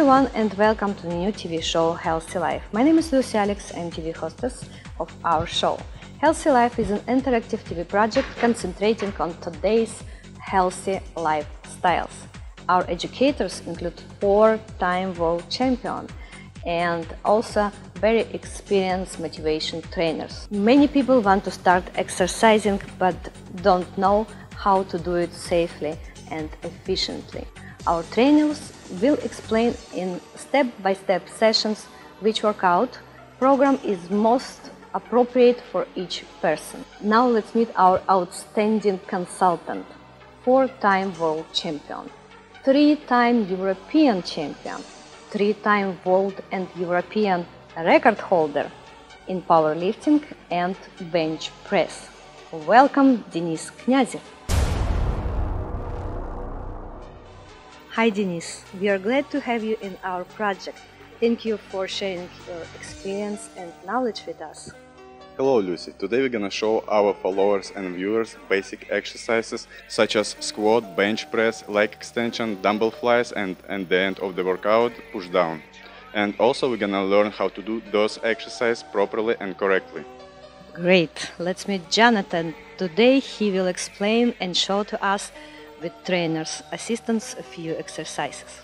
everyone and welcome to the new TV show Healthy Life. My name is Lucy Alex, I'm TV hostess of our show. Healthy Life is an interactive TV project concentrating on today's healthy lifestyles. Our educators include 4-time world champion and also very experienced motivation trainers. Many people want to start exercising but don't know how to do it safely and efficiently. Our trainers will explain in step-by-step sessions which workout program is most appropriate for each person. Now let's meet our outstanding consultant, 4-time world champion, 3-time European champion, 3-time world and European record holder in powerlifting and bench press. Welcome, Denis Knyazev. Hi Denis, we are glad to have you in our project. Thank you for sharing your experience and knowledge with us. Hello Lucy, today we're gonna show our followers and viewers basic exercises such as squat, bench press, leg extension, dumbbell flies and at the end of the workout, push down. And also we're gonna learn how to do those exercises properly and correctly. Great, let's meet Jonathan. Today he will explain and show to us with trainers' assistance a few exercises.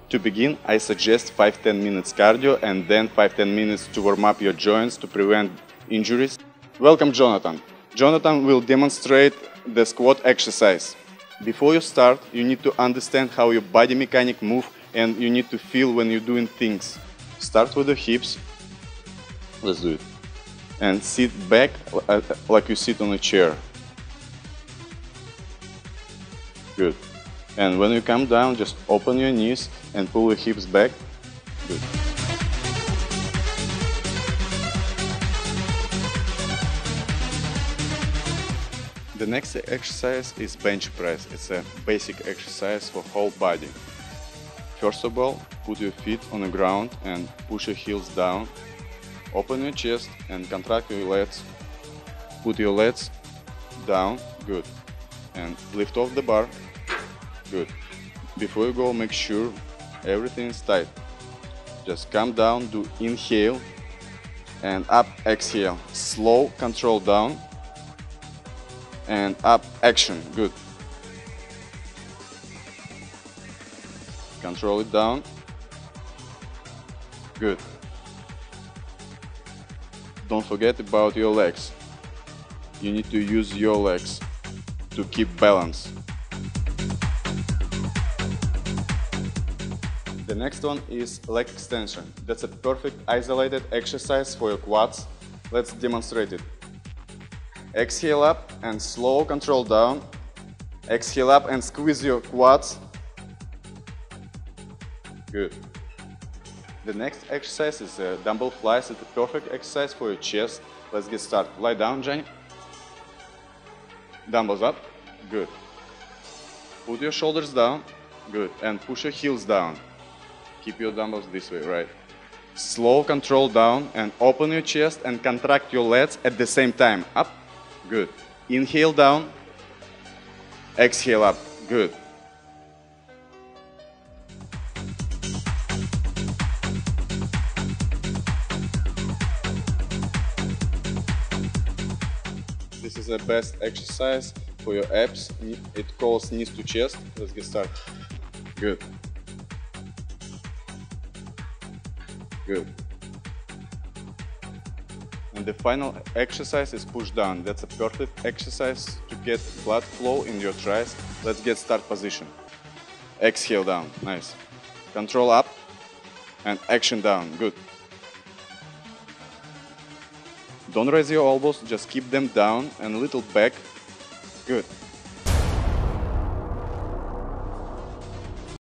To begin, I suggest 5-10 minutes cardio and then 5-10 minutes to warm up your joints to prevent injuries. Welcome Jonathan. Jonathan will demonstrate the squat exercise. Before you start, you need to understand how your body mechanic move and you need to feel when you're doing things. Start with the hips. Let's do it. And sit back like you sit on a chair. Good. And when you come down, just open your knees and pull your hips back. Good. The next exercise is bench press. It's a basic exercise for whole body. First of all, put your feet on the ground and push your heels down. Open your chest and contract your legs. Put your legs down. Good. And lift off the bar. Good. Before you go, make sure everything is tight. Just come down, do inhale and up, exhale. Slow, control down and up, action. Good. Control it down. Good. Don't forget about your legs. You need to use your legs to keep balance. The next one is leg extension. That's a perfect isolated exercise for your quads. Let's demonstrate it. Exhale up and slow control down. Exhale up and squeeze your quads. Good. The next exercise is dumbbell flies. It's a perfect exercise for your chest. Let's get started. Lie down, Jenny. Dumbbells up. Good. Put your shoulders down. Good. And push your heels down. Keep your dumbbells this way, right? Slow control down and open your chest and contract your legs at the same time. Up. Good. Inhale down. Exhale up. Good. This is the best exercise for your abs. It calls knees to chest. Let's get started. Good. Good. And the final exercise is push down. That's a perfect exercise to get blood flow in your thighs. Let's get start position. Exhale down. Nice. Control up and action down. Good. Don't raise your elbows, just keep them down and a little back. Good.